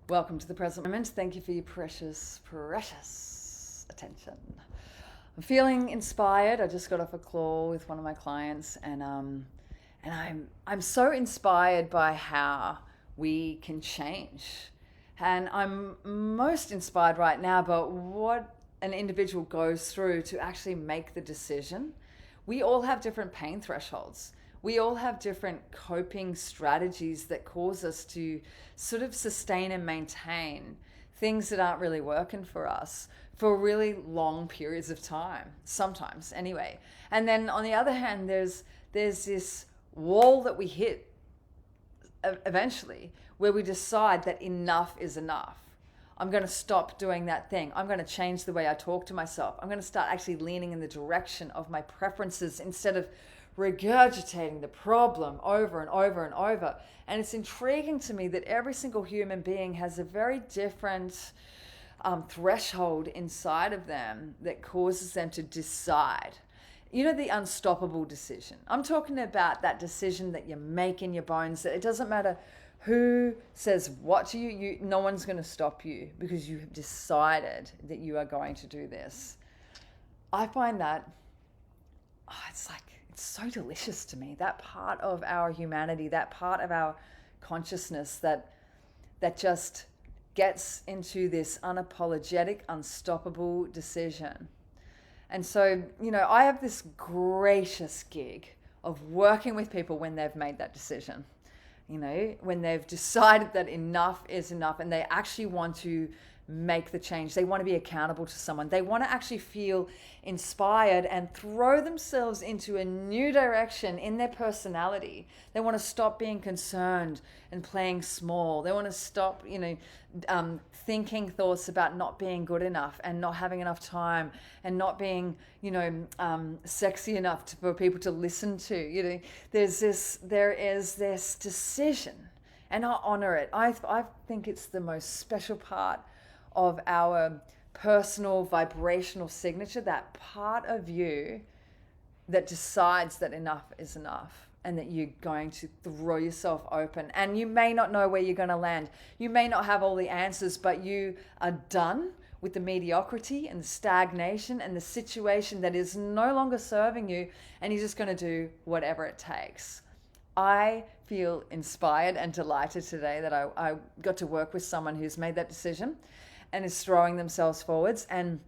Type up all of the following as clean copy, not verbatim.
Welcome to the present moment. Thank you for your precious, precious attention. I'm feeling inspired. I just got off a call with one of my clients, and I'm so inspired by how we can change. And I'm most inspired right now by what an individual goes through to actually make the decision. We all have different pain thresholds. We all have different coping strategies that cause us to sort of sustain and maintain things that aren't really working for us for really long periods of time, sometimes anyway. And then on the other hand, there's this wall that we hit eventually where we decide that enough is enough. I'm going to stop doing that thing. I'm going to change the way I talk to myself. I'm going to start actually leaning in the direction of my preferences instead of regurgitating the problem over and over and over. And it's intriguing to me that every single human being has a very different threshold inside of them that causes them to decide. You know, the unstoppable decision. I'm talking about that decision that you make in your bones, that it doesn't matter who says what to you, no one's going to stop you because you have decided that you are going to do this. I find that, it's so delicious to me. That part of our humanity, that part of our consciousness that just gets into this unapologetic, unstoppable decision. And so, I have this gracious gig of working with people when they've made that decision. When they've decided that enough is enough and they actually want to make the change. They want to be accountable to someone. They want to actually feel inspired and throw themselves into a new direction in their personality. They want to stop being concerned and playing small. They want to stop, thinking thoughts about not being good enough and not having enough time and not being, sexy enough for people to listen to. There is this decision, and I honor it. I think it's the most special part of our personal vibrational signature, that part of you that decides that enough is enough and that you're going to throw yourself open. And you may not know where you're going to land. You may not have all the answers, but you are done with the mediocrity and the stagnation and the situation that is no longer serving you, and you're just going to do whatever it takes. I feel inspired and delighted today that I got to work with someone who's made that decision and is throwing themselves forwards. And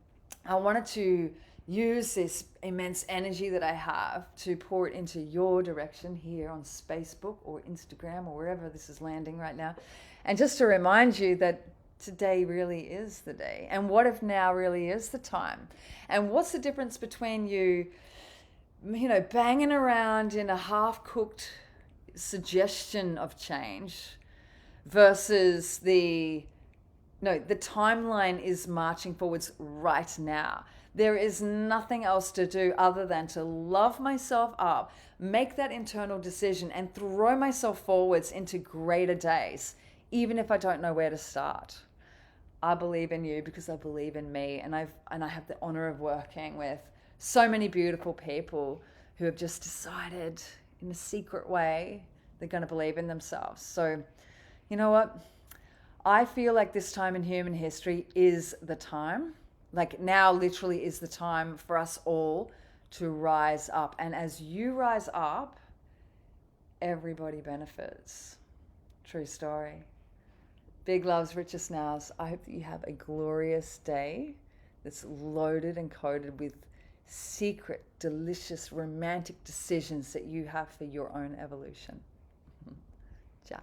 I wanted to use this immense energy that I have to pour it into your direction here on Facebook or Instagram or wherever this is landing right now. And just to remind you that today really is the day. And what if now really is the time? And what's the difference between you banging around in a half-cooked suggestion of change versus the timeline is marching forwards right now. There is nothing else to do other than to love myself up, make that internal decision, and throw myself forwards into greater days, even if I don't know where to start. I believe in you because I believe in me, and I have the honor of working with so many beautiful people who have just decided in a secret way they're going to believe in themselves. So, you know what? I feel like this time in human history is the time. Like now literally is the time for us all to rise up. And as you rise up, everybody benefits. True story. Big loves, richest nows. I hope that you have a glorious day that's loaded and coated with secret, delicious, romantic decisions that you have for your own evolution. Ciao.